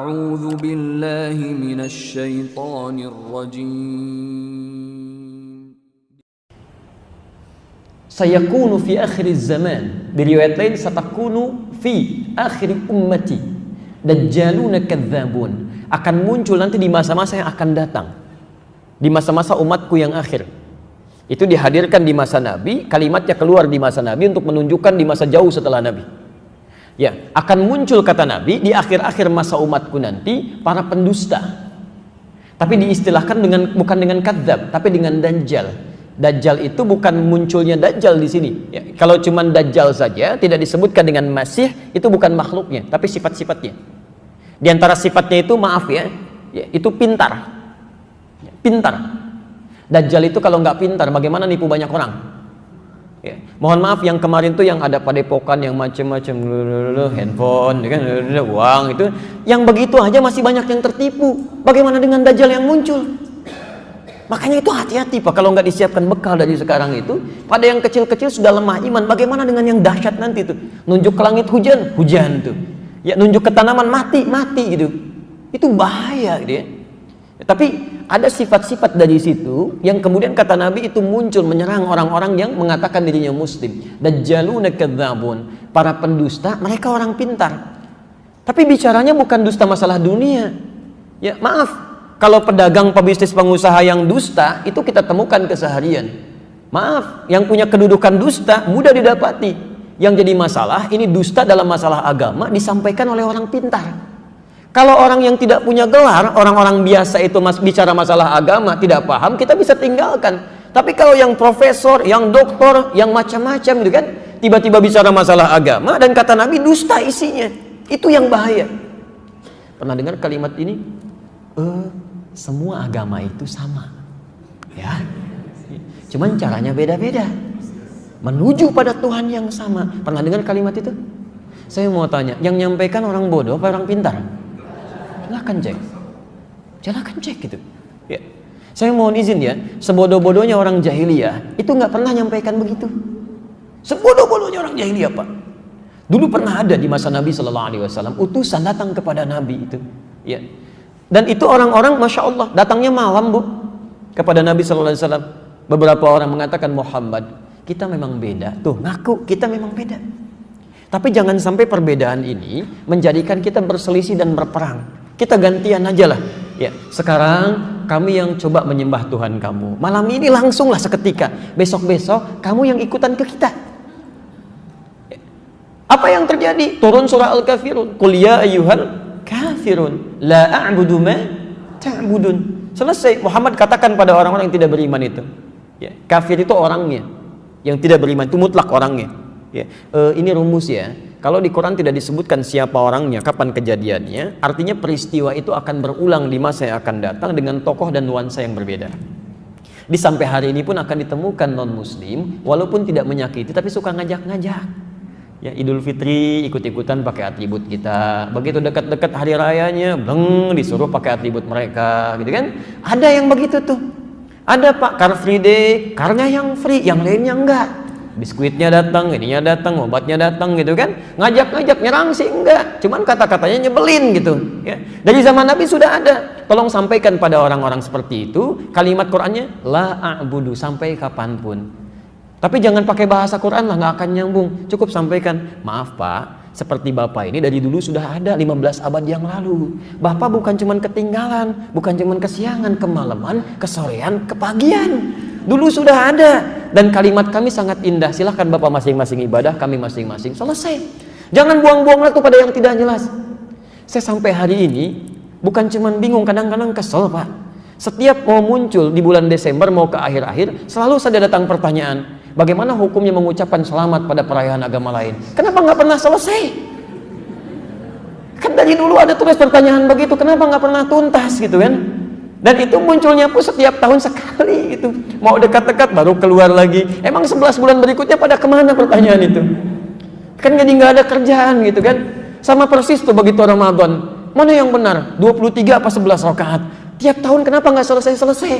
أعوذ بالله من الشيطان الرجيم. Sayakunu fi akhir zaman. Di riwayat lain satakunu fi akhir ummati dajjaluna kadzabun. Akan muncul nanti di masa-masa yang akan datang. Di masa-masa umatku yang akhir. Itu dihadirkan di masa Nabi, kalimatnya keluar di masa Nabi untuk menunjukkan di masa jauh setelah Nabi. Ya, akan muncul kata Nabi di akhir-akhir masa umatku nanti para pendusta. Tapi diistilahkan bukan dengan kadzab, tapi dengan dajjal. Dajjal itu bukan munculnya dajjal di sini. Ya, kalau cuma dajjal saja tidak disebutkan dengan masih, itu bukan makhluknya, tapi sifat-sifatnya. Di antara sifatnya itu maaf ya itu pintar. Ya, pintar. Dajjal itu kalau nggak pintar, bagaimana nipu banyak orang? Ya. Mohon maaf yang kemarin tuh yang ada padepokan yang macam-macam handphone, kan, uang itu, yang begitu aja masih banyak yang tertipu. Bagaimana dengan dajjal yang muncul? Makanya itu hati-hati Pak, kalau nggak disiapkan bekal dari sekarang itu, pada yang kecil-kecil sudah lemah iman, bagaimana dengan yang dahsyat nanti tuh? Nunjuk ke langit hujan tuh. Ya nunjuk ke tanaman mati gitu. Itu bahaya gitu ya. Tapi ada sifat-sifat dari situ yang kemudian kata Nabi itu muncul menyerang orang-orang yang mengatakan dirinya muslim. Dajjaluna kadzabun, para pendusta, mereka orang pintar. Tapi bicaranya bukan dusta masalah dunia. Ya, maaf, kalau pedagang, pebisnis, pengusaha yang dusta itu kita temukan keseharian. Maaf, yang punya kedudukan dusta mudah didapati. Yang jadi masalah ini dusta dalam masalah agama disampaikan oleh orang pintar. Kalau orang yang tidak punya gelar, orang-orang biasa itu bicara masalah agama, tidak paham, kita bisa tinggalkan. Tapi kalau yang profesor, yang doktor, yang macam-macam gitu kan, tiba-tiba bicara masalah agama dan kata Nabi dusta isinya. Itu yang bahaya. Pernah dengar kalimat ini? Semua agama itu sama. Ya. Cuman caranya beda-beda. Menuju pada Tuhan yang sama. Pernah dengar kalimat itu? Saya mau tanya, yang nyampaikan orang bodoh apa orang pintar? Silahkan cek gitu ya. Saya mohon izin ya, sebodoh-bodohnya orang jahiliyah itu nggak pernah nyampaikan begitu. Sebodoh-bodohnya orang jahiliyah Pak. Dulu pernah ada di masa Nabi SAW utusan datang kepada Nabi itu ya. Dan itu orang-orang Masya Allah datangnya malam Bu kepada Nabi SAW. Beberapa orang mengatakan, Muhammad, kita memang beda. Tuh ngaku kita memang beda. Tapi jangan sampai perbedaan ini menjadikan kita berselisih dan berperang. Kita gantian aja lah. Ya, sekarang kami yang coba menyembah Tuhan kamu. Malam ini langsunglah seketika. Besok-besok kamu yang ikutan ke kita. Ya. Apa yang terjadi? Turun surah Al-Kafirun. Qul ya ayyuhal kafirun la a'budu ma ta'budun. Selesai. Muhammad katakan pada orang-orang yang tidak beriman itu. Ya, kafir itu orangnya. Yang tidak beriman itu mutlak orangnya. Ya, ini rumus ya. Kalau di Quran tidak disebutkan siapa orangnya, kapan kejadiannya, artinya peristiwa itu akan berulang di masa yang akan datang dengan tokoh dan nuansa yang berbeda. Di sampai hari ini pun akan ditemukan non-muslim, walaupun tidak menyakiti, tapi suka ngajak-ngajak. Ya, Idul Fitri ikut-ikutan pakai atribut kita. Begitu dekat-dekat hari rayanya, disuruh pakai atribut mereka, gitu kan? Ada yang begitu tuh. Ada Pak, Car Free Day, karnya yang free, yang lainnya enggak. Biskuitnya datang, ininya datang, obatnya datang gitu kan. Ngajak-ngajak, nyerang sih enggak. Cuman kata-katanya nyebelin gitu ya. Dari zaman Nabi sudah ada. Tolong sampaikan pada orang-orang seperti itu kalimat Qur'annya la a'budu, sampai kapanpun. Tapi jangan pakai bahasa Quran lah, nggak akan nyambung. Cukup sampaikan, maaf Pak, seperti Bapak ini dari dulu sudah ada 15 abad yang lalu. Bapak bukan cuman ketinggalan, bukan cuman kesiangan, kemalaman, kesorean, kepagian. Dulu sudah ada. Dan kalimat kami sangat indah. Silahkan Bapak masing-masing ibadah, kami masing-masing. Selesai. Jangan buang-buang waktu pada yang tidak jelas. Saya sampai hari ini bukan cuman bingung, kadang-kadang kesel Pak. Setiap mau muncul di bulan Desember mau ke akhir-akhir, selalu saja datang pertanyaan. Bagaimana hukumnya mengucapkan selamat pada perayaan agama lain? Kenapa nggak pernah selesai? Kan dari dulu ada tulis pertanyaan begitu, kenapa nggak pernah tuntas gitu kan? Dan itu munculnya pun setiap tahun sekali gitu. Mau dekat-dekat baru keluar lagi. Emang 11 bulan berikutnya pada kemana pertanyaan itu? Kan jadi nggak ada kerjaan gitu kan? Sama persis tuh begitu Ramadan. Mana yang benar? 23 apa 11 rakaat? Tiap tahun kenapa nggak selesai-selesai?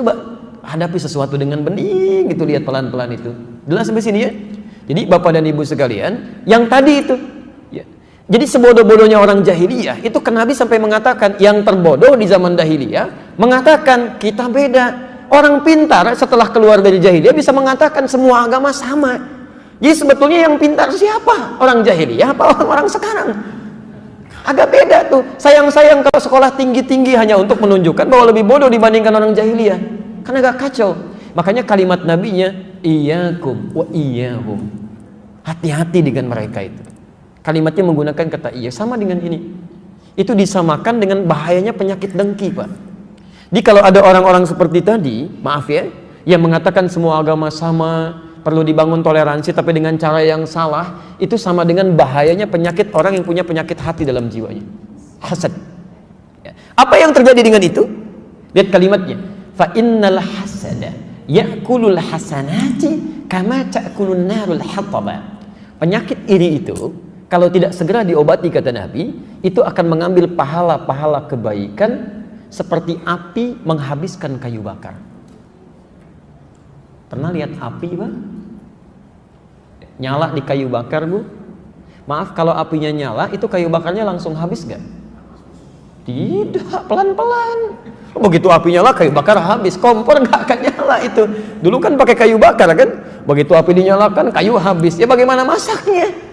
Coba hadapi sesuatu dengan bening gitu, lihat pelan-pelan itu. Jelas sampai sini ya? Jadi Bapak dan Ibu sekalian, yang tadi itu ya, Jadi sebodoh-bodohnya orang jahiliyah itu Nabi sampai mengatakan, yang terbodoh di zaman jahiliyah mengatakan kita beda. Orang pintar setelah keluar dari jahiliyah bisa mengatakan semua agama sama. Jadi sebetulnya yang pintar siapa? Orang jahiliyah apa orang-orang sekarang? Agak beda tuh. Sayang-sayang kalau sekolah tinggi-tinggi hanya untuk menunjukkan bahwa lebih bodoh dibandingkan orang jahiliyah. Kan agak kacau. Makanya kalimat nabinya, iyyakum wa iyyahum. Hati-hati dengan mereka itu. Kalimatnya menggunakan kata iya, sama dengan ini. Itu disamakan dengan bahayanya penyakit dengki, Pak. Jadi kalau ada orang-orang seperti tadi, maaf ya, yang mengatakan semua agama sama, perlu dibangun toleransi tapi dengan cara yang salah, itu sama dengan bahayanya penyakit orang yang punya penyakit hati dalam jiwanya. Hasad. Ya. Apa yang terjadi dengan itu? Lihat kalimatnya. Fa innal hasada ya'kulul hasanati kama ta'kulun narul hataba. Penyakit iri itu kalau tidak segera diobati, kata Nabi, itu akan mengambil pahala-pahala kebaikan seperti api menghabiskan kayu bakar. Pernah lihat api, Bang? Nyala di kayu bakar, Bu? Maaf, kalau apinya nyala, itu kayu bakarnya langsung habis gak? Tidak, pelan-pelan. Begitu api nyala, kayu bakar habis. Kompor gak akan nyala itu. Dulu kan pakai kayu bakar kan? Begitu api dinyalakan, kayu habis. Ya bagaimana masaknya?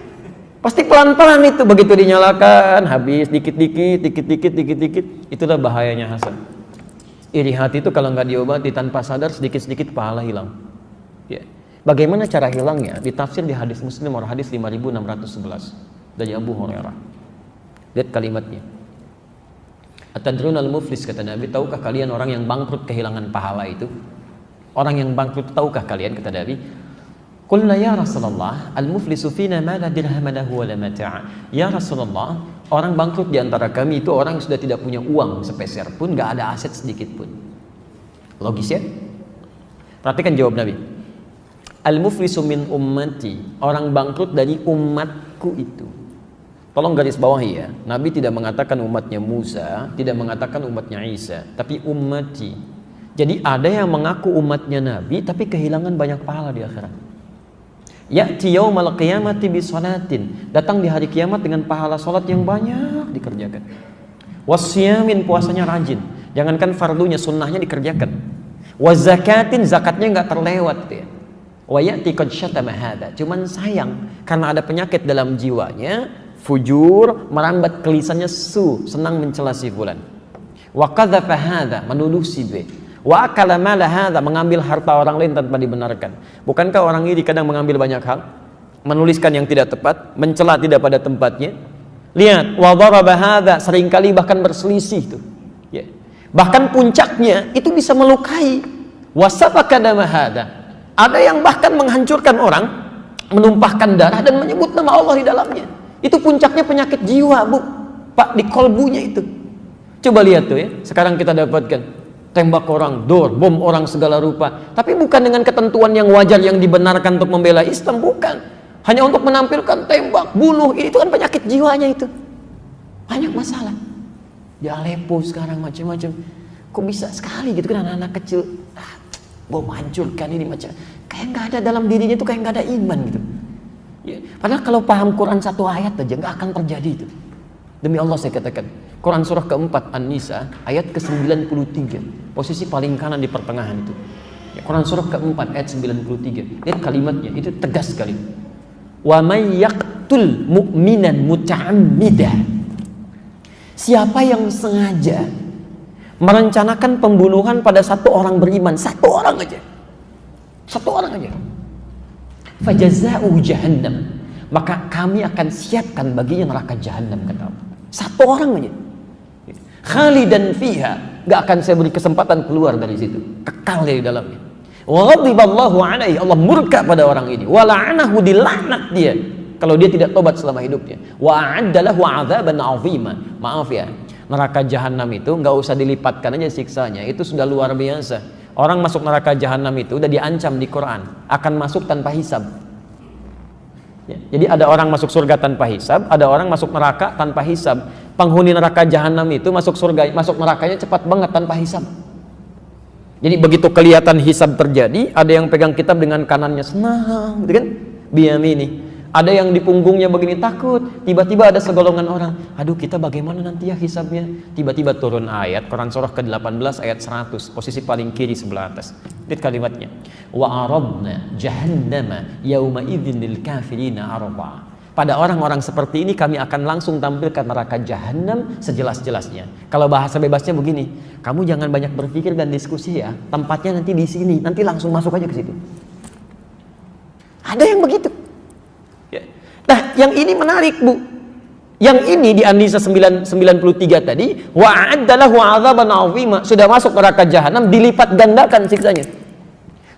Pasti pelan-pelan itu, begitu dinyalakan habis dikit-dikit, dikit-dikit, dikit-dikit. Itulah bahayanya hasad. Iri hati itu kalau nggak diobati tanpa sadar, sedikit-sedikit pahala hilang. Ya. Bagaimana cara hilangnya? Ditafsir di hadis Muslim atau hadis 5611 dari Abu Hurairah. Lihat kalimatnya. Atadrunal muflis, kata Nabi, tahukah kalian orang yang bangkrut kehilangan pahala itu? Orang yang bangkrut tahukah kalian, kata Nabi? Qulna ya Rasulullah, al-muflisu fina ma la dirham lahu wa la mata'. Ya Rasulullah, orang bangkrut di antara kami itu orang yang sudah tidak punya uang sepeser pun, enggak ada aset sedikit pun. Logis ya? Perhatikan jawab Nabi. Al-muflisu min ummati, orang bangkrut dari umatku itu. Tolong garis bawahi ya. Nabi tidak mengatakan umatnya Musa, tidak mengatakan umatnya Isa, tapi ummati. Jadi ada yang mengaku umatnya Nabi tapi kehilangan banyak pahala di akhirat. Ya'ti yaumal qiyamati bi sholatin, datang di hari kiamat dengan pahala salat yang banyak dikerjakan. Wasyamin, puasanya rajin, jangankan fardunya, sunnahnya dikerjakan. Wazakatin, zakatnya enggak terlewat ya. Wa ya'ti qad syatama hadza, cuman sayang karena ada penyakit dalam jiwanya, fujur, merambat ke lisannya senang mencela si fulan. Wa qadzafa hadza, menuduh si B. Wa akala mala hadza, mengambil harta orang lain tanpa dibenarkan. Bukankah orang iri kadang mengambil banyak hal? Menuliskan yang tidak tepat, mencela tidak pada tempatnya. Lihat, wa daraba hadza, seringkali bahkan berselisih itu. Ya. Bahkan puncaknya itu bisa melukai. Wa sabaka dama hadza. Ada yang bahkan menghancurkan orang, menumpahkan darah dan menyebut nama Allah di dalamnya. Itu puncaknya penyakit jiwa, Bu. Pak, di kolbunya itu. Coba lihat tuh ya, sekarang kita dapatkan tembak orang, bom orang segala rupa. Tapi bukan dengan ketentuan yang wajar yang dibenarkan untuk membela Islam, bukan. Hanya untuk menampilkan tembak, bunuh, itu kan penyakit jiwanya itu. Banyak masalah. Di Aleppo sekarang macam-macam. Kok bisa sekali gitu kan anak-anak kecil, bom hancurkan ini macam. Kayak nggak ada dalam dirinya itu, kayak nggak ada iman gitu. Ya. Padahal kalau paham Quran satu ayat aja nggak akan terjadi itu. Demi Allah saya katakan, Quran surah keempat An-Nisa ayat ke-93, posisi paling kanan di pertengahan itu. Ya, Quran surah keempat ayat 93. Lihat kalimatnya, itu tegas sekali. Wa may yaqtul mu'minan muta'ammidan. Siapa yang sengaja merencanakan pembunuhan pada satu orang beriman, satu orang aja. Fajaza'uhu jahannam. Maka kami akan siapkan baginya neraka jahanam, kata Allah. Satu orang aja. Khalidan fiha, gak akan saya beri kesempatan keluar dari situ, kekal di dalamnya. Wa ghadiballahu alaihi, Allah murka pada orang ini. Wa la'anahu, dilaknat dia kalau dia tidak tobat selama hidupnya. Wa a'adda lahu 'adzaban 'azima. Maaf ya, neraka jahanam itu nggak usah dilipatkan aja siksanya, itu sudah luar biasa. Orang masuk neraka jahanam itu udah diancam di Quran, akan masuk tanpa hisab. Ya, jadi ada orang masuk surga tanpa hisab, ada orang masuk neraka tanpa hisab. Penghuni neraka jahanam itu masuk surga, masuk nerakanya cepat banget tanpa hisab. Jadi begitu kelihatan hisab terjadi, ada yang pegang kitab dengan kanannya senang, gitu kan? Biyamini. Ada yang di punggungnya begini takut, tiba-tiba ada segolongan orang, aduh kita bagaimana nanti ya hisabnya? Tiba-tiba turun ayat Quran surah ke-18 ayat 100, posisi paling kiri sebelah atas. Lihat kalimatnya. Wa aradna jahannama yauma idzin lil kafirina arba. Pada orang-orang seperti ini kami akan langsung tampilkan neraka jahanam sejelas-jelasnya. Kalau bahasa bebasnya begini, kamu jangan banyak berpikir dan diskusi ya. Tempatnya nanti di sini, nanti langsung masuk aja ke situ. Ada yang begitu. Ya. Nah, yang ini menarik, Bu. Yang ini di An-Nisa 93 tadi, wa'addalahu 'adzaban 'azima, sudah masuk neraka jahanam dilipat gandakan siksanya.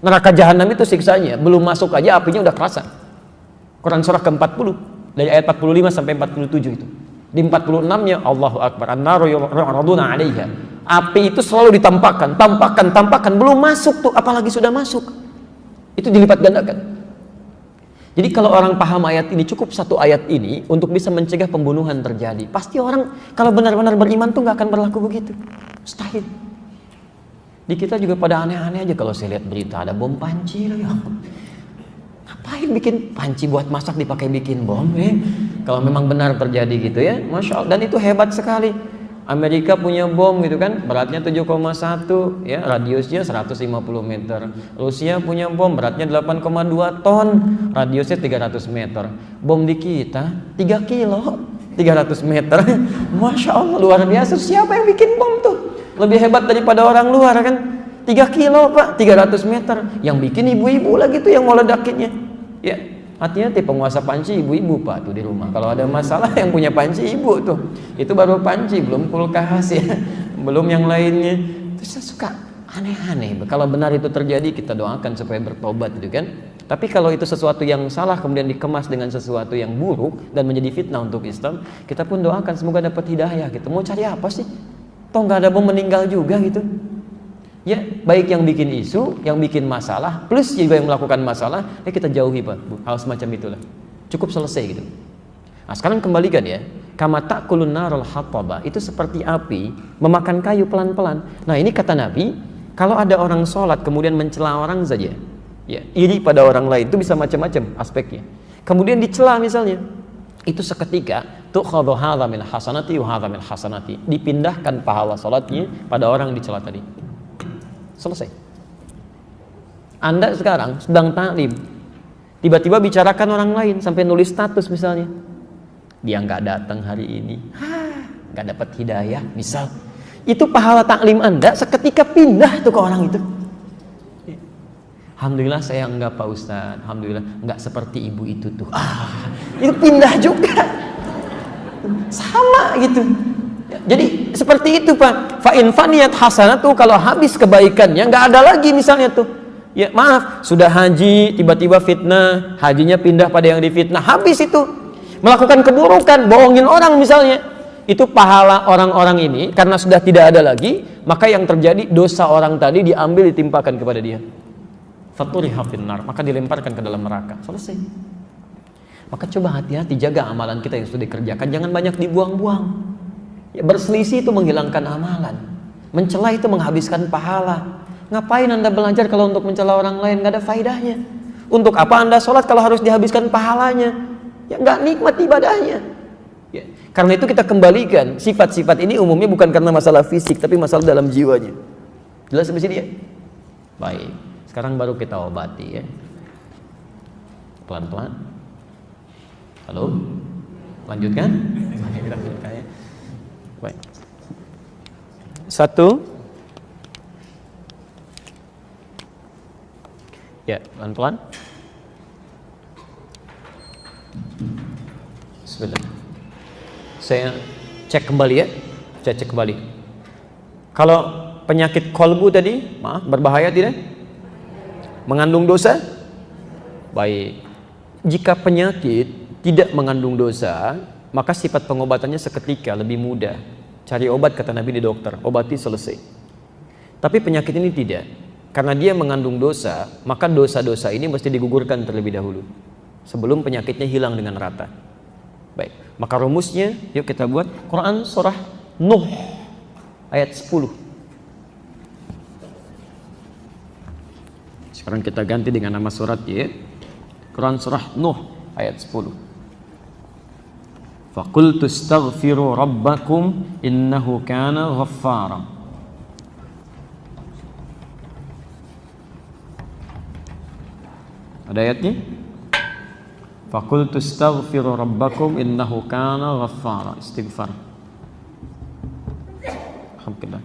Neraka jahanam itu siksanya belum masuk aja apinya udah kerasa. Quran surah ke-40 dari ayat 45 sampai 47 itu. Di 46-nya Allahu Akbar. An-naru yu'raduna 'alaiha. Api itu selalu tampakkan, belum masuk tuh, apalagi sudah masuk. Itu dilipat gandakan. Jadi kalau orang paham ayat ini, cukup satu ayat ini untuk bisa mencegah pembunuhan terjadi. Pasti orang kalau benar-benar beriman tuh nggak akan berlaku begitu. Mustahil. Di kita juga pada aneh-aneh aja kalau saya lihat berita ada bom panci ya. Ngapain bikin panci buat masak dipakai bikin bom ya? Kalau memang benar terjadi gitu ya, Masya Allah. Dan itu hebat sekali. Amerika punya bom gitu kan, beratnya 7,1 ya, radiusnya 150 meter. Rusia punya bom beratnya 8,2 ton, radiusnya 300 meter. Bom di kita 3 kilo, 300 meter. Masya Allah, luar biasa. Siapa yang bikin bom tuh? Lebih hebat daripada orang luar kan? 3 kilo Pak, 300 meter. Yang bikin ibu-ibu lagi tuh yang mau ledakinnya. Ya, hati-hati penguasa panci ibu-ibu Pak tuh di rumah. Kalau ada masalah yang punya panci ibu tuh. Itu baru panci, belum kulkas ya. Belum yang lainnya. Terus saya suka aneh-aneh. Kalau benar itu terjadi kita doakan supaya bertobat gitu kan. Tapi kalau itu sesuatu yang salah kemudian dikemas dengan sesuatu yang buruk dan menjadi fitnah untuk Islam, kita pun doakan semoga dapat hidayah gitu. Mau cari apa sih? Toh nggak ada bom meninggal juga gitu. Ya, baik yang bikin isu, yang bikin masalah, plus juga yang melakukan masalah, ya kita jauhi Pak, Bu. Hal semacam itulah. Cukup selesai gitu. Nah, sekarang kembalikan ya. Kama ta'kulun narul hattaba, itu seperti api memakan kayu pelan-pelan. Nah, ini kata Nabi, kalau ada orang sholat kemudian mencela orang saja, ya, iri pada orang lain, itu bisa macam-macam aspeknya. Kemudian dicela misalnya, itu seketika tu'khadhu hadza min hasanati wa hadza min hasanati, dipindahkan pahala sholatnya pada orang dicela tadi. Selesai. Anda sekarang sedang taklim, tiba-tiba bicarakan orang lain sampai nulis status misalnya, dia nggak datang hari ini, nggak dapat hidayah, misal, itu pahala taklim Anda seketika pindah tuh ke orang itu. Alhamdulillah saya enggak Pak Ustadz, alhamdulillah enggak seperti ibu itu tuh. Itu pindah juga, sama gitu. Jadi seperti itu Pak. Fa in faniyat hasanatu, kalau habis kebaikannya nggak ada lagi misalnya tuh. Ya maaf, sudah haji tiba-tiba fitnah, hajinya pindah pada yang difitnah, habis itu. Melakukan keburukan, bohongin orang misalnya. Itu pahala orang-orang ini karena sudah tidak ada lagi, maka yang terjadi dosa orang tadi diambil ditimpakan kepada dia. Faturiha finnar, maka dilemparkan ke dalam neraka. Selesai. Maka coba hati-hati jaga amalan kita yang sudah dikerjakan, jangan banyak dibuang-buang. Ya, berselisih itu menghilangkan amalan, mencela itu menghabiskan pahala. Ngapain Anda belajar kalau untuk mencela orang lain nggak ada faedahnya? Untuk apa Anda sholat kalau harus dihabiskan pahalanya? Ya nggak nikmat ibadahnya. Ya, karena itu kita kembalikan sifat-sifat ini umumnya bukan karena masalah fisik, tapi masalah dalam jiwanya. Jelas sampai sini ya? Baik, sekarang baru kita obati ya. Pelan-pelan. Halo, lanjutkan. Kita lanjutkan ya. Baik. 1. Ya, pelan-pelan. Bismillah. Saya cek kembali ya. Saya cek kembali. Kalau penyakit kolbu tadi, maaf, berbahaya tidak? Mengandung dosa? Baik. Jika penyakit tidak mengandung dosa, maka sifat pengobatannya seketika, lebih mudah. Cari obat kata Nabi di dokter, obati selesai. Tapi penyakit ini tidak. Karena dia mengandung dosa, maka dosa-dosa ini mesti digugurkan terlebih dahulu sebelum penyakitnya hilang dengan rata. Baik, maka rumusnya yuk kita buat. Quran surah Nuh ayat 10. Sekarang kita ganti dengan nama surat ya. Quran surah Nuh ayat 10. Faqultu astaghfiru rabbakum innahu kana ghaffara. Ada ayatnya? Faqultu astaghfiru rabbakum innahu kana ghaffara. Istighfar. Alhamdulillah.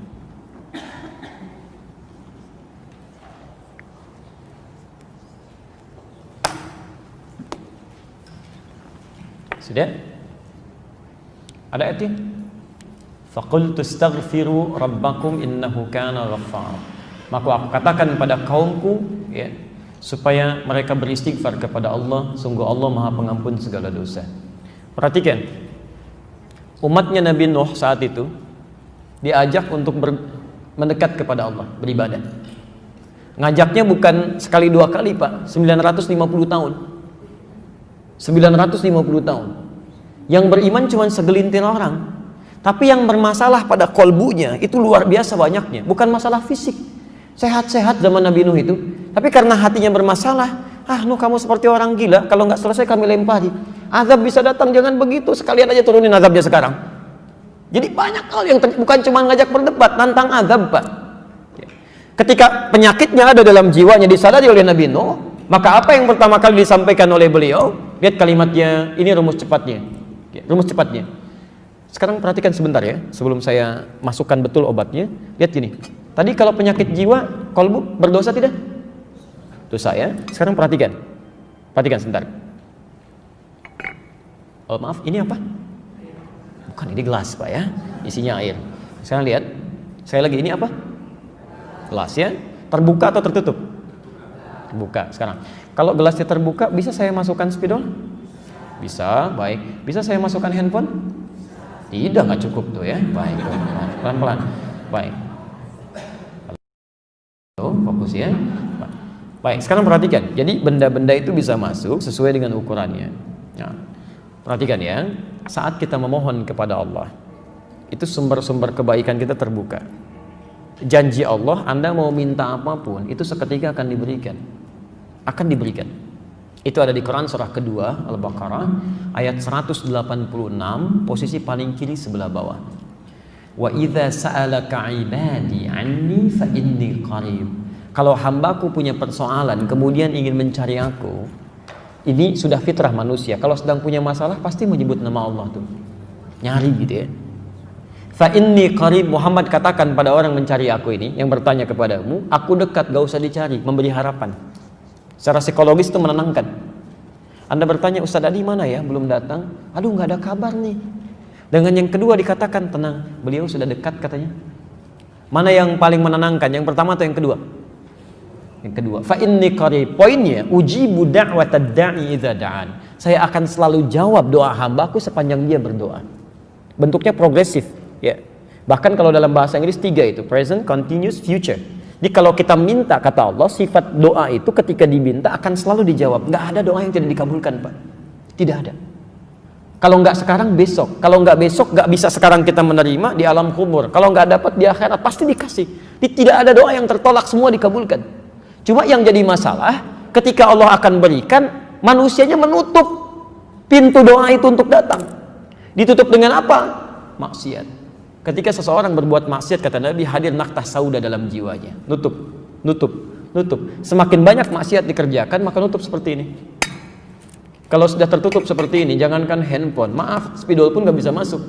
Sudah? Ada ayatnya? Faqultu astaghfiru rabbakum innahu kana ghaffara. Maka aku katakan pada kaumku, ya, supaya mereka beristighfar kepada Allah, sungguh Allah Maha Pengampun segala dosa. Perhatikan, umatnya Nabi Nuh saat itu diajak untuk mendekat kepada Allah, beribadah. Ngajaknya bukan sekali dua kali, Pak, 950 tahun. 950 tahun. Yang beriman cuma segelintir orang. Tapi yang bermasalah pada kolbunya itu luar biasa banyaknya. Bukan masalah fisik. Sehat-sehat zaman Nabi Nuh itu. Tapi karena hatinya bermasalah, Nuh kamu seperti orang gila, kalau nggak selesai kami lempari. Azab bisa datang, jangan begitu. Sekalian aja turunin azabnya sekarang. Jadi banyak hal yang bukan cuma ngajak berdebat, nantang azab, Pak. Ketika penyakitnya ada dalam jiwanya disadari oleh Nabi Nuh, maka apa yang pertama kali disampaikan oleh beliau? Lihat kalimatnya, ini rumus cepatnya. Rumus cepatnya. Sekarang perhatikan sebentar ya, sebelum saya masukkan betul obatnya. Lihat gini. Tadi kalau penyakit jiwa, kolbu berdosa tidak? Dosa ya. Sekarang perhatikan. Perhatikan sebentar. Oh maaf, ini apa? Bukan, ini gelas Pak ya. Isinya air. Sekarang lihat. Saya lagi, ini apa? Gelas ya. Terbuka atau tertutup? Terbuka. Sekarang, kalau gelasnya terbuka, bisa saya masukkan spidol? Bisa, baik. Bisa saya masukkan handphone? Tidak, nggak cukup tuh ya. Baik, pelan-pelan. Baik. Tuh, fokus ya. Baik, sekarang perhatikan. Jadi benda-benda itu bisa masuk sesuai dengan ukurannya. Nah, perhatikan ya. Saat kita memohon kepada Allah, itu sumber-sumber kebaikan kita terbuka. Janji Allah, Anda mau minta apapun, itu seketika akan diberikan. Akan diberikan. Itu ada di Quran surah kedua Al-Baqarah ayat 186, posisi paling kiri sebelah bawah. Wa idza sa'alaka 'ibadi 'anni fa inni qarib. Kalau hambaku punya persoalan kemudian ingin mencari aku, ini sudah fitrah manusia. Kalau sedang punya masalah pasti menyebut nama Allah tuh. Nyari gitu ya. Fa inni qarib, Muhammad katakan pada orang mencari aku ini, yang bertanya kepadamu, aku dekat, gak usah dicari, memberi harapan. Secara psikologis itu menenangkan. Anda bertanya, Ustadz Adi mana ya? Belum datang. Aduh, nggak ada kabar nih. Dengan yang kedua dikatakan tenang, beliau sudah dekat katanya. Mana yang paling menenangkan? Yang pertama atau yang kedua? Yang kedua. Fa inni qarib. Poinnya, ujibu da'watad da'i idza da'an. Saya akan selalu jawab doa hambaku sepanjang dia berdoa. Bentuknya progresif, ya. Bahkan kalau dalam bahasa Inggris 3 itu, present, continuous, future. Jadi kalau kita minta, kata Allah, sifat doa itu ketika diminta akan selalu dijawab. Nggak ada doa yang tidak dikabulkan, Pak. Tidak ada. Kalau nggak sekarang, besok. Kalau nggak besok, nggak bisa sekarang kita menerima di alam kubur. Kalau nggak dapat di akhirat, pasti dikasih. Tidak ada doa yang tertolak, semua dikabulkan. Cuma yang jadi masalah, ketika Allah akan berikan, manusianya menutup pintu doa itu untuk datang. Ditutup dengan apa? Maksiat. Ketika seseorang berbuat maksiat, kata Nabi, hadir naktah sauda dalam jiwanya. Nutup, nutup, nutup. Semakin banyak maksiat dikerjakan, maka nutup seperti ini. Kalau sudah tertutup seperti ini, jangankan handphone, maaf, spidol pun gak bisa masuk.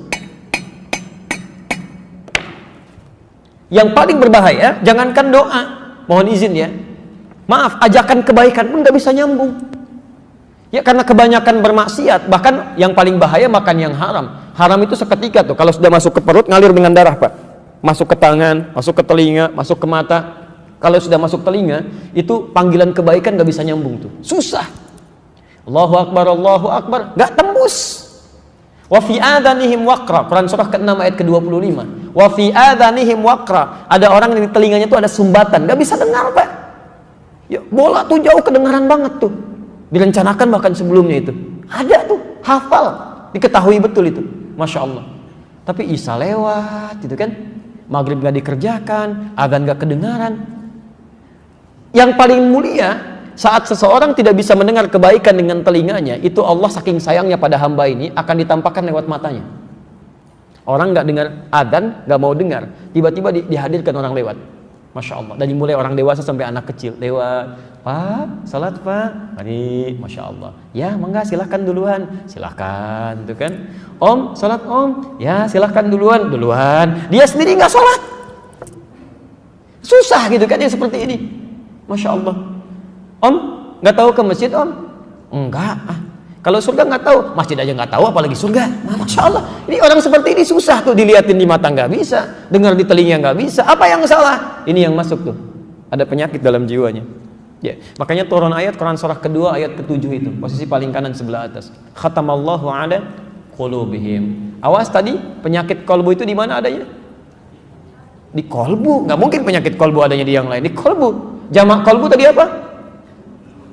Yang paling berbahaya, jangankan doa, mohon izin ya, maaf, ajakan kebaikan pun gak bisa nyambung. Ya karena kebanyakan bermaksiat, bahkan yang paling bahaya makan yang haram. Haram itu seketika tuh, kalau sudah masuk ke perut ngalir dengan darah, Pak. Masuk ke tangan, masuk ke telinga, masuk ke mata. Kalau sudah masuk telinga, itu panggilan kebaikan gak bisa nyambung tuh. Susah. Allahu Akbar, gak tembus. Wa fi adhanihim waqra. Quran surah ke-6 ayat ke-25. Wa fi adhanihim waqra. Ada orang yang di telinganya tuh ada sumbatan, gak bisa dengar, Pak. Ya, bola tuh jauh kedengaran banget tuh. Direncanakan bahkan sebelumnya itu. Ada tuh, hafal, diketahui betul itu. Masya Allah. Tapi Isya lewat, gitu kan. Maghrib gak dikerjakan, adzan gak kedengaran. Yang paling mulia, saat seseorang tidak bisa mendengar kebaikan dengan telinganya, itu Allah saking sayangnya pada hamba ini akan ditampakkan lewat matanya. Orang nggak dengar adzan, nggak mau dengar, tiba-tiba dihadirkan orang lewat. Masya Allah. Dari mulai orang dewasa sampai anak kecil lewat. Pak, salat Pak. Mari, Masya Allah. Ya, mangga silahkan duluan. Silahkan, tuh kan. Om, salat Om. Ya, silahkan duluan. Dia sendiri nggak salat. Susah gitu kan ya seperti ini. Masya Allah. Om, nggak tahu ke masjid Om? Enggak. Kalau surga nggak tahu, masjid aja nggak tahu, apalagi surga. Masya Allah. Ini orang seperti ini susah tuh, dilihatin di mata nggak bisa, dengar di telinga nggak bisa. Apa yang salah? Ini yang masuk tuh. Ada penyakit dalam jiwanya. Ya, makanya turun ayat Quran surah kedua ayat ke-7 itu, posisi paling kanan sebelah atas. Khatamallahu ala qulubihim. Awas tadi, penyakit kolbu itu di mana adanya? Di kolbu. Nggak mungkin penyakit kolbu adanya di yang lain. Di kolbu. Jamak kolbu tadi apa?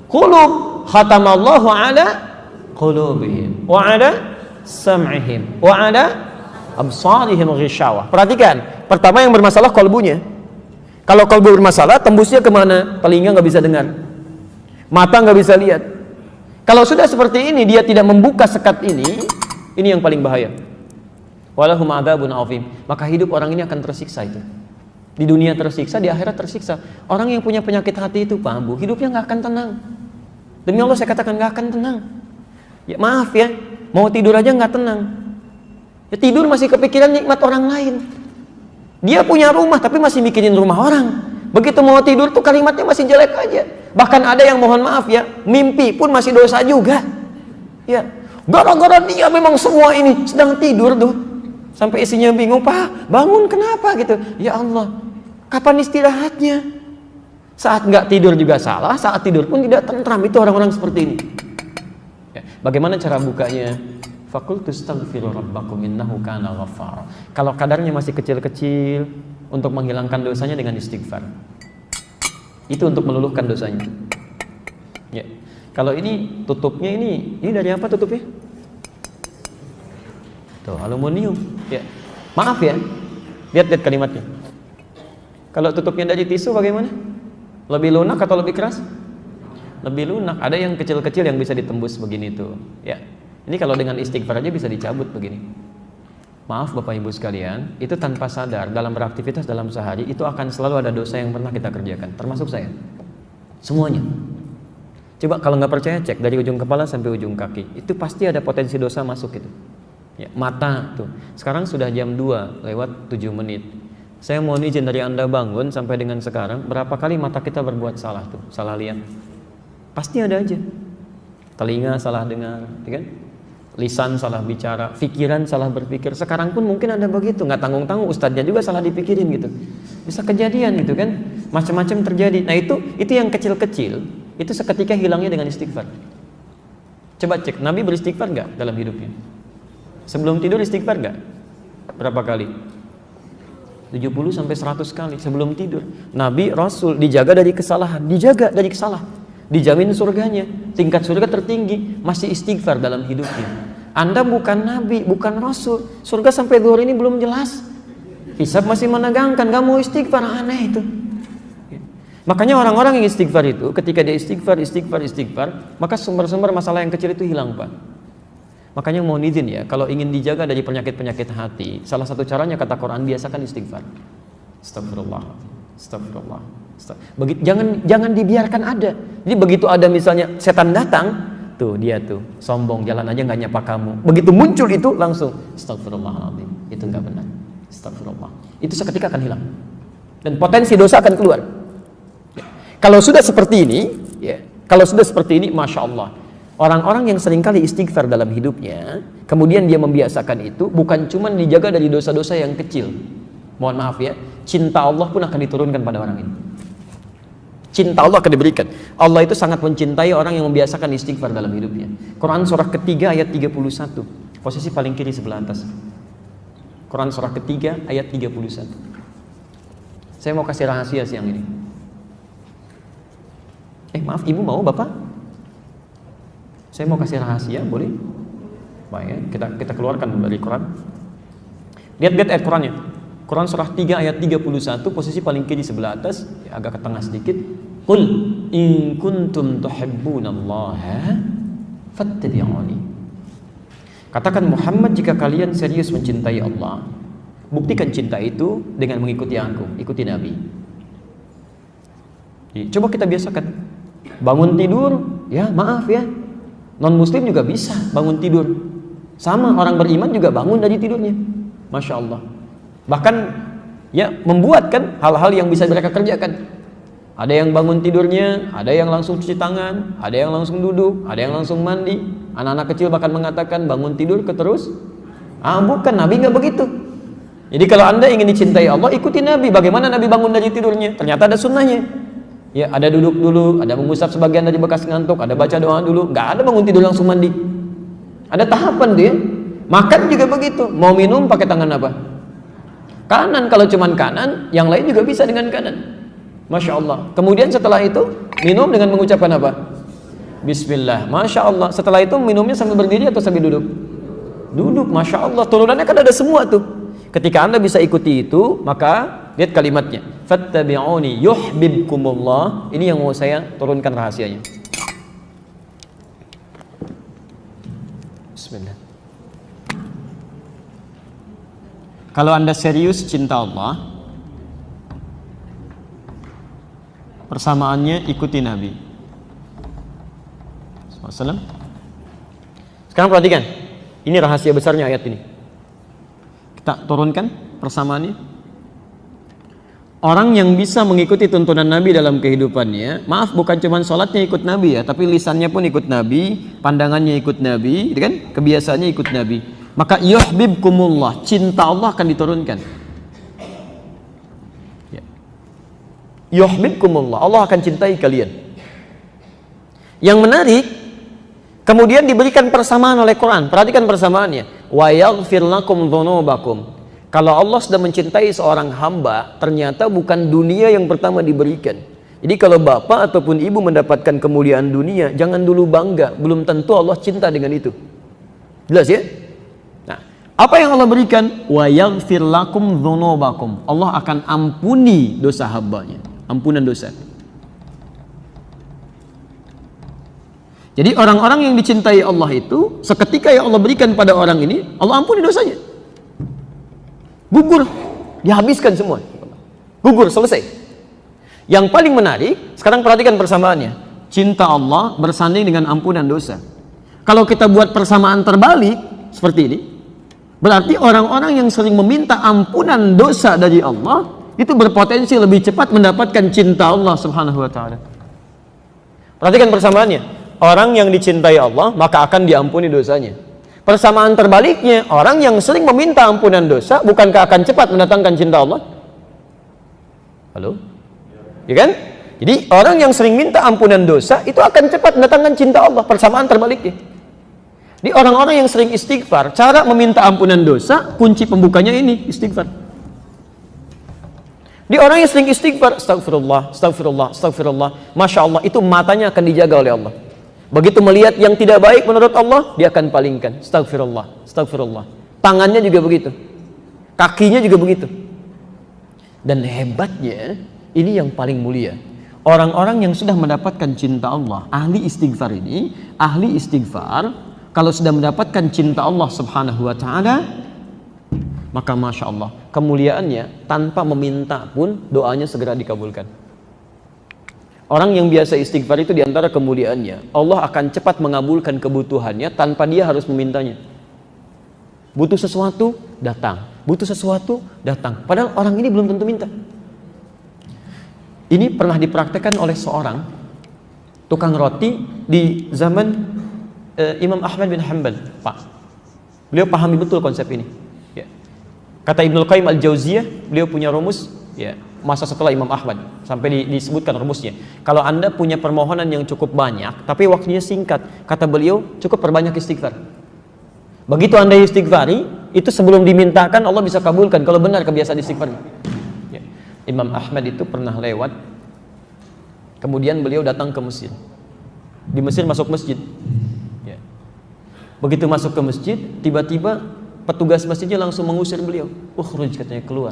Qulub. Khatamallahu ala qulubihim wa ala sam'ihim wa ala absarihim ghishawah. Perhatikan, pertama yang bermasalah kolbunya. Kalau kolbu bermasalah, tembusnya kemana? Telinga nggak bisa dengar, mata nggak bisa lihat. Kalau sudah seperti ini, dia tidak membuka sekat ini yang paling bahaya. Walahum adzabun azim. Maka hidup orang ini akan tersiksa itu. Di dunia tersiksa, di akhirat tersiksa. Orang yang punya penyakit hati itu, Pak Ambu, hidupnya nggak akan tenang. Demi Allah saya katakan nggak akan tenang. Ya maaf ya, mau tidur aja nggak tenang. Ya tidur masih kepikiran nikmat orang lain. Dia punya rumah tapi masih mikirin rumah orang. Begitu mau tidur tuh kalimatnya masih jelek aja. Bahkan ada yang mohon maaf ya, mimpi pun masih dosa juga. Ya, gara-gara dia memang semua ini sedang tidur tuh. Sampai isinya bingung, Pak, bangun kenapa gitu. Ya Allah, kapan istirahatnya? Saat nggak tidur juga salah, saat tidur pun tidak tentram. Itu orang-orang seperti ini. Ya, bagaimana cara bukanya? Fakultu astaghfiru rabbakum innahu kana ghaffar. Kalau kadarnya masih kecil-kecil, untuk menghilangkan dosanya dengan istighfar. Itu untuk meluluhkan dosanya. Ya. Kalau ini tutupnya ini dari apa tutupnya? Tuh, aluminium. Ya. Maaf ya. Lihat kalimatnya. Kalau tutupnya dari tisu bagaimana? Lebih lunak atau lebih keras? Lebih lunak. Ada yang kecil-kecil yang bisa ditembus begini tuh. Ya. Ini kalau dengan istighfar aja bisa dicabut begini. Maaf Bapak Ibu sekalian, itu tanpa sadar dalam beraktivitas dalam sehari itu akan selalu ada dosa yang pernah kita kerjakan, termasuk saya. Semuanya. Coba kalau nggak percaya cek dari ujung kepala sampai ujung kaki. Itu pasti ada potensi dosa masuk itu. Ya, mata tuh. Sekarang sudah jam 2 lewat 7 menit. Saya mohon izin dari Anda bangun sampai dengan sekarang, berapa kali mata kita berbuat salah tuh, salah lihat. Pasti ada aja. Telinga salah dengar, ya kan? Lisan salah bicara, pikiran salah berpikir. Sekarang pun mungkin ada begitu, nggak tanggung-tanggung ustadznya juga salah dipikirin gitu. Bisa kejadian gitu kan, macam-macam terjadi. Nah itu yang kecil-kecil, itu seketika hilangnya dengan istighfar. Coba cek, Nabi beristighfar nggak dalam hidupnya? Sebelum tidur istighfar nggak? Berapa kali? 70 sampai 100 kali sebelum tidur. Nabi Rasul dijaga dari kesalahan, dijamin surganya, tingkat surga tertinggi, masih istighfar dalam hidupnya. Anda bukan Nabi, bukan Rasul, surga sampai zuhur ini belum jelas, hisab masih menegangkan, gak mau istighfar, aneh itu. Makanya orang-orang yang istighfar itu, ketika dia istighfar, maka sumber-sumber masalah yang kecil itu hilang Pak. Makanya mohon izin ya, kalau ingin dijaga dari penyakit-penyakit hati, salah satu caranya kata Quran, biasakan istighfar. Astagfirullah. Jangan dibiarkan ada. Jadi begitu ada misalnya setan datang, tuh dia tuh sombong, jalan aja nggak nyapa kamu. Begitu muncul itu langsung astagfirullahaladzim. Itu nggak benar. Astagfirullah. Itu seketika akan hilang dan potensi dosa akan keluar. Ya. Kalau sudah seperti ini, masya Allah. Orang-orang yang seringkali istighfar dalam hidupnya, kemudian dia membiasakan itu, bukan cuma dijaga dari dosa-dosa yang kecil. Mohon maaf ya, cinta Allah pun akan diturunkan pada orang ini. Cinta Allah akan diberikan. Allah itu sangat mencintai orang yang membiasakan istighfar dalam hidupnya. Quran surah ketiga ayat 31. Posisi paling kiri sebelah atas. Quran surah ketiga ayat 31. Saya mau kasih rahasia siang ini. Maaf, ibu mau bapak? Saya mau kasih rahasia, boleh? Baik, kita keluarkan dari Quran. Lihat ayat Qurannya. Quran surah 3 ayat 31, posisi paling kiri sebelah atas, agak ke tengah sedikit. Qul in kuntum tuhibbunallaha fattabi'uni. Katakan Muhammad, jika kalian serius mencintai Allah, buktikan cinta itu dengan mengikuti aku, ikuti Nabi. Coba kita biasakan. Bangun tidur, ya maaf ya, non muslim juga bisa bangun tidur. Sama orang beriman juga bangun dari tidurnya. Masya Allah. Bahkan ya membuat kan hal-hal yang bisa mereka kerjakan. Ada yang bangun tidurnya, ada yang langsung cuci tangan, ada yang langsung duduk, ada yang langsung mandi. Anak-anak kecil bahkan mengatakan bangun tidur terus. Bukan, Nabi nggak begitu. Jadi kalau Anda ingin dicintai Allah, ikuti Nabi. Bagaimana Nabi bangun dari tidurnya? Ternyata ada sunnahnya. Ya, ada duduk dulu, ada mengusap sebagian dari bekas ngantuk, ada baca doa dulu. Nggak ada bangun tidur langsung mandi. Ada tahapan dia. Makan juga begitu. Mau minum pakai tangan apa? Kanan. Kalau cuman kanan, yang lain juga bisa dengan kanan. Masya Allah. Kemudian setelah itu minum dengan mengucapkan apa? Bismillah. Masya Allah. Setelah itu minumnya sambil berdiri atau sambil duduk? Duduk. Masya Allah. Turunannya kan ada semua tuh. Ketika Anda bisa ikuti itu, maka lihat kalimatnya. Fattabi'uni yuhibbukumullah. Ini yang mau saya turunkan rahasianya. Bismillah. Kalau Anda serius cinta Allah, persamaannya ikuti Nabi SAW. Sekarang perhatikan, ini rahasia besarnya ayat ini. Kita turunkan persamaannya. Orang yang bisa mengikuti tuntunan Nabi dalam kehidupannya, maaf bukan cuma sholatnya ikut Nabi ya, tapi lisannya pun ikut Nabi, pandangannya ikut Nabi, gitu kan? Kebiasaannya ikut Nabi. Maka yuhibbukumullah, cinta Allah akan diturunkan. Yuhibbukumullah, Allah akan cintai kalian. Yang menarik, kemudian diberikan persamaan oleh Quran. Perhatikan persamaannya. Wa yaghfir lakum dzunubakum. Kalau Allah sudah mencintai seorang hamba, ternyata bukan dunia yang pertama diberikan. Jadi kalau bapak ataupun ibu mendapatkan kemuliaan dunia, jangan dulu bangga. Belum tentu Allah cinta dengan itu. Jelas ya? Nah, apa yang Allah berikan? Wa yaghfir lakum dzunubakum. Allah akan ampuni dosa hambanya. Ampunan dosa. Jadi orang-orang yang dicintai Allah itu, seketika yang Allah berikan pada orang ini, Allah ampuni dosanya. Gugur, dihabiskan semua. Gugur, selesai. Yang paling menarik, sekarang perhatikan persamaannya. Cinta Allah bersanding dengan ampunan dosa. Kalau kita buat persamaan terbalik seperti ini, berarti orang-orang yang sering meminta ampunan dosa dari Allah itu berpotensi lebih cepat mendapatkan cinta Allah Subhanahu wa taala. Perhatikan persamaannya. Orang yang dicintai Allah maka akan diampuni dosanya. Persamaan terbaliknya, orang yang sering meminta ampunan dosa bukankah akan cepat mendatangkan cinta Allah? Halo? Ya kan? Jadi orang yang sering minta ampunan dosa itu akan cepat mendatangkan cinta Allah. Persamaan terbaliknya. Di orang-orang yang sering istighfar, cara meminta ampunan dosa kunci pembukanya ini istighfar. Di orang yang sering istighfar, astagfirullah, astagfirullah, astagfirullah, masya Allah, itu matanya akan dijaga oleh Allah. Begitu melihat yang tidak baik menurut Allah, dia akan palingkan, astagfirullah, astagfirullah. Tangannya juga begitu, kakinya juga begitu. Dan hebatnya, ini yang paling mulia. Orang-orang yang sudah mendapatkan cinta Allah, ahli istighfar ini, ahli istighfar, kalau sudah mendapatkan cinta Allah Subhanahu wa ta'ala, maka masya Allah, kemuliaannya tanpa meminta pun doanya segera dikabulkan. Orang yang biasa istighfar itu diantara kemuliaannya, Allah akan cepat mengabulkan kebutuhannya tanpa dia harus memintanya. Butuh sesuatu, datang. Butuh sesuatu, datang. Padahal orang ini belum tentu minta. Ini pernah dipraktekkan oleh seorang tukang roti di zaman Imam Ahmad bin Hanbal. Pak, beliau pahami betul konsep ini. Kata Ibnul Qayyim Al-Jauziyah, beliau punya rumus ya, masa setelah Imam Ahmad sampai disebutkan rumusnya. Kalau Anda punya permohonan yang cukup banyak tapi waktunya singkat, kata beliau cukup perbanyak istighfar. Begitu Anda istighfari, itu sebelum dimintakan Allah bisa kabulkan kalau benar kebiasaan istighfar. Ya. Imam Ahmad itu pernah lewat, kemudian beliau datang ke Mesir. Di Mesir masuk masjid. Ya. Begitu masuk ke masjid, tiba-tiba petugas masjidnya langsung mengusir beliau. Ukhruj, katanya, keluar.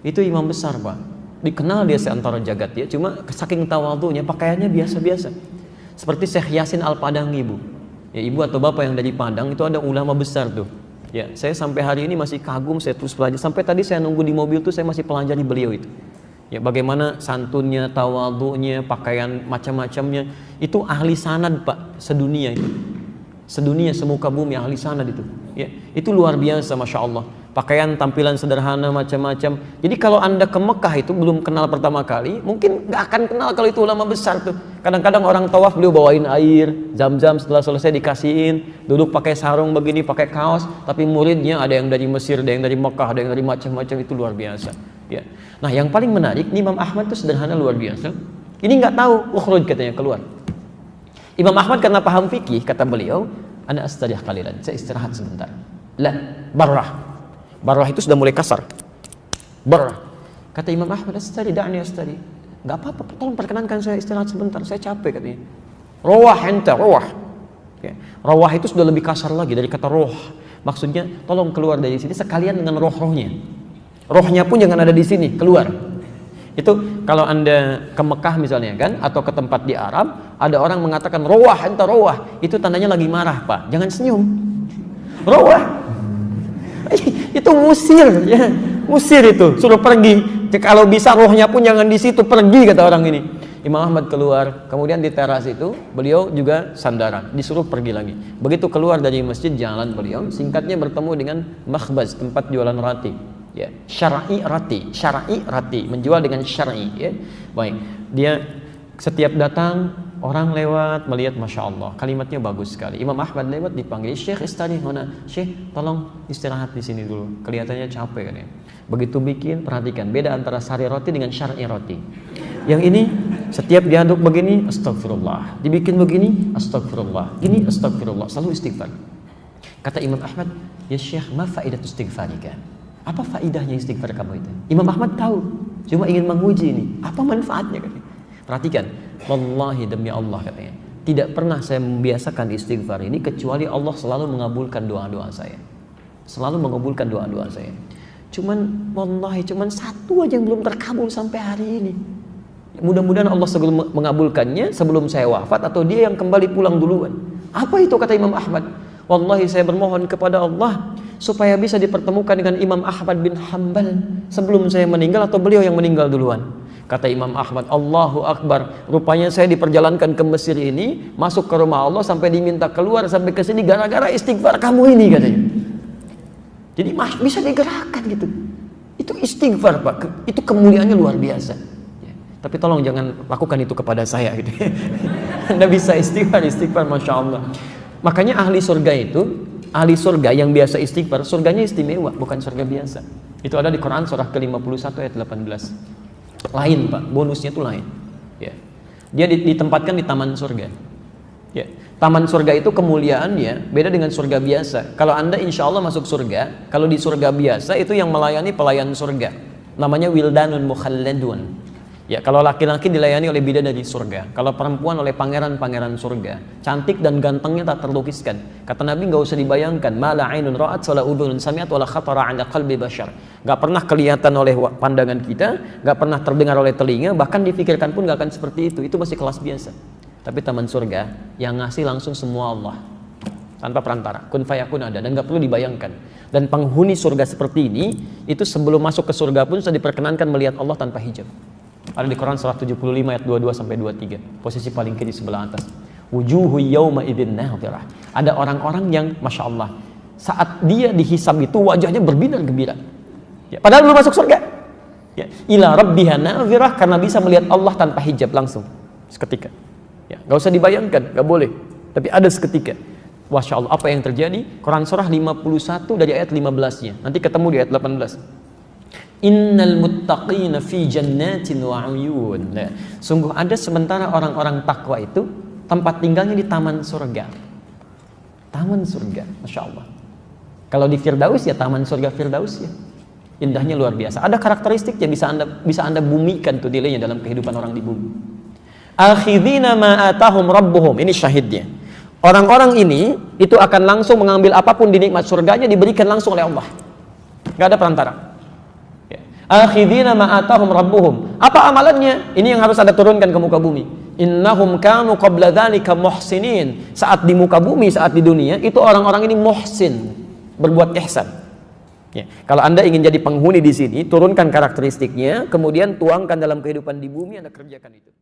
Itu imam besar, Pak. Dikenal dia seantara jagat ya, cuma saking tawadhunya pakaiannya biasa-biasa. Seperti Syekh Yasin Al-Padangi, Bu. Ya, ibu atau bapak yang dari Padang itu ada ulama besar tuh. Ya, saya sampai hari ini masih kagum, saya terus pelajari. Sampai tadi saya nunggu di mobil tuh saya masih pelajari beliau itu. Ya, bagaimana santunnya, tawadhunya, pakaian macam-macamnya. Itu ahli sanad, Pak, sedunia itu. Sedunia, semuka bumi ahli sanad itu. Ya, itu luar biasa, Masya Allah. Pakaian tampilan sederhana macam-macam. Jadi kalau Anda ke Mekah itu belum kenal pertama kali, mungkin nggak akan kenal kalau itu ulama besar tuh. Kadang-kadang orang tawaf beliau bawain air, zam-zam, setelah selesai dikasihin, duduk pakai sarung begini, pakai kaos, tapi muridnya ada yang dari Mesir, ada yang dari Mekah, ada yang dari macam-macam, itu luar biasa. Ya. Nah, yang paling menarik, Imam Ahmad itu sederhana luar biasa. Ini nggak tahu, ukhruj katanya, keluar. Imam Ahmad karena paham fikih, kata beliau, ana astarih qalilan, saya istirahat sebentar. La, barrah. Barrah itu sudah mulai kasar. Barrah. Kata Imam Ahmad, astari, da'ni astari. Enggak apa-apa, tolong perkenankan saya istirahat sebentar, saya capek katanya. Rawah enta, rawah. Ya. Rawah itu sudah lebih kasar lagi dari kata roh. Maksudnya, tolong keluar dari sini sekalian dengan roh-rohnya. Rohnya pun jangan ada di sini, keluar. Itu kalau Anda ke Mekah misalnya kan, atau ke tempat di Arab, ada orang mengatakan rawah enta, rawah. Itu tandanya lagi marah, Pak. Jangan senyum. Rawah. Itu musir, ya, musir itu, suruh pergi. Kalau bisa rohnya pun jangan di situ, pergi kata orang ini. Imam Ahmad keluar, kemudian di teras itu beliau juga sandaran, disuruh pergi lagi. Begitu keluar dari masjid, jalan beliau, singkatnya bertemu dengan makhbaz, tempat jualan roti. Ya, syar'i rati, menjual dengan syar'i. Ya, baik. Dia setiap datang orang lewat melihat, masya Allah, kalimatnya bagus sekali. Imam Ahmad lewat dipanggil, Syekh istirahat mana? Syekh, tolong istirahat di sini dulu. Kelihatannya capek kan ya. Begitu bikin, perhatikan beda antara sari roti dengan syar'i roti. Yang ini setiap diaduk begini, astagfirullah. Dibikin begini, astagfirullah. Gini, astagfirullah. Selalu istighfar. Kata Imam Ahmad, ya Syekh, ma faidatu istighfarika? Apa faidahnya istighfar kamu itu? Imam Ahmad tahu, cuma ingin menguji ini. Apa manfaatnya katanya? Perhatikan, wallahi demi Allah katanya, tidak pernah saya membiasakan istighfar ini kecuali Allah selalu mengabulkan doa-doa saya. Selalu mengabulkan doa-doa saya. Cuman wallahi cuman satu aja yang belum terkabul sampai hari ini. Mudah-mudahan Allah sebelum mengabulkannya sebelum saya wafat atau dia yang kembali pulang duluan. Apa itu kata Imam Ahmad? Wallahi saya bermohon kepada Allah supaya bisa dipertemukan dengan Imam Ahmad bin Hanbal sebelum saya meninggal atau beliau yang meninggal duluan. Kata Imam Ahmad, Allahu Akbar, rupanya saya diperjalankan ke Mesir ini, masuk ke rumah Allah sampai diminta keluar sampai ke sini gara-gara istighfar kamu ini katanya. Jadi bisa digerakkan gitu. Itu istighfar, Pak. Itu kemuliaannya luar biasa. Ya. Tapi tolong jangan lakukan itu kepada saya gitu. Anda bisa istighfar, Masya Allah. Makanya ahli surga yang biasa istighfar, surganya istimewa, bukan surga biasa. Itu ada di Quran surah ke-51 ayat 18. Lain, Pak, bonusnya itu lain. Ya. Dia ditempatkan di taman surga. Ya. Taman surga itu kemuliaannya beda dengan surga biasa. Kalau Anda insya Allah masuk surga, kalau di surga biasa itu yang melayani pelayan surga, namanya wildanun mukhalladun. Ya, kalau laki-laki dilayani oleh bidadari surga, kalau perempuan oleh pangeran-pangeran surga, cantik dan gantengnya tak terlukiskan. Kata Nabi, nggak usah dibayangkan, mala ainun ra'at wala udhunun sami'at wala khatara 'ala qalbi bashar. Nggak pernah kelihatan oleh pandangan kita, nggak pernah terdengar oleh telinga, bahkan difikirkan pun nggak akan seperti itu. Itu masih kelas biasa. Tapi taman surga yang ngasih langsung semua Allah, tanpa perantara, kun fayakun ada, dan nggak perlu dibayangkan. Dan penghuni surga seperti ini, itu sebelum masuk ke surga pun sudah diperkenankan melihat Allah tanpa hijab. Ada di Quran surah 75 ayat 22 sampai 23, posisi paling kiri sebelah atas. Wujuhu yawma idzin nadhirah. Ada orang-orang yang masya Allah, saat dia dihisab itu wajahnya berbinar gembira. Ya, padahal belum masuk surga. Ya, ila rabbiha nadhirah, karena bisa melihat Allah tanpa hijab langsung seketika. Ya, nggak usah dibayangkan, nggak boleh. Tapi ada seketika. Masya Allah, apa yang terjadi? Quran surah 51 dari ayat 15-nya. Nanti ketemu di ayat 18. Innal muttaqina fi jannatin wa uyun. Nah, sungguh ada sementara orang-orang takwa itu tempat tinggalnya di taman surga. Taman surga, masya Allah. Kalau di Firdaus ya taman surga Firdaus ya. Indahnya luar biasa. Ada karakteristiknya bisa anda bumikan tuh nilainya dalam kehidupan orang di bumi. Akhidhina ma atahum rabbuhum. Ini syahidnya. Orang-orang ini itu akan langsung mengambil apapun di nikmat surganya, diberikan langsung oleh Allah. Gak ada perantara. Akhidina ma atahum rabbuhum. Apa amalannya? Ini yang harus Anda turunkan ke muka bumi. Innahum kanu qabla dzalika muhsinin. Saat di muka bumi, saat di dunia, itu orang-orang ini muhsin, berbuat ihsan. Ya. Kalau Anda ingin jadi penghuni di sini, turunkan karakteristiknya, kemudian tuangkan dalam kehidupan di bumi, Anda kerjakan itu.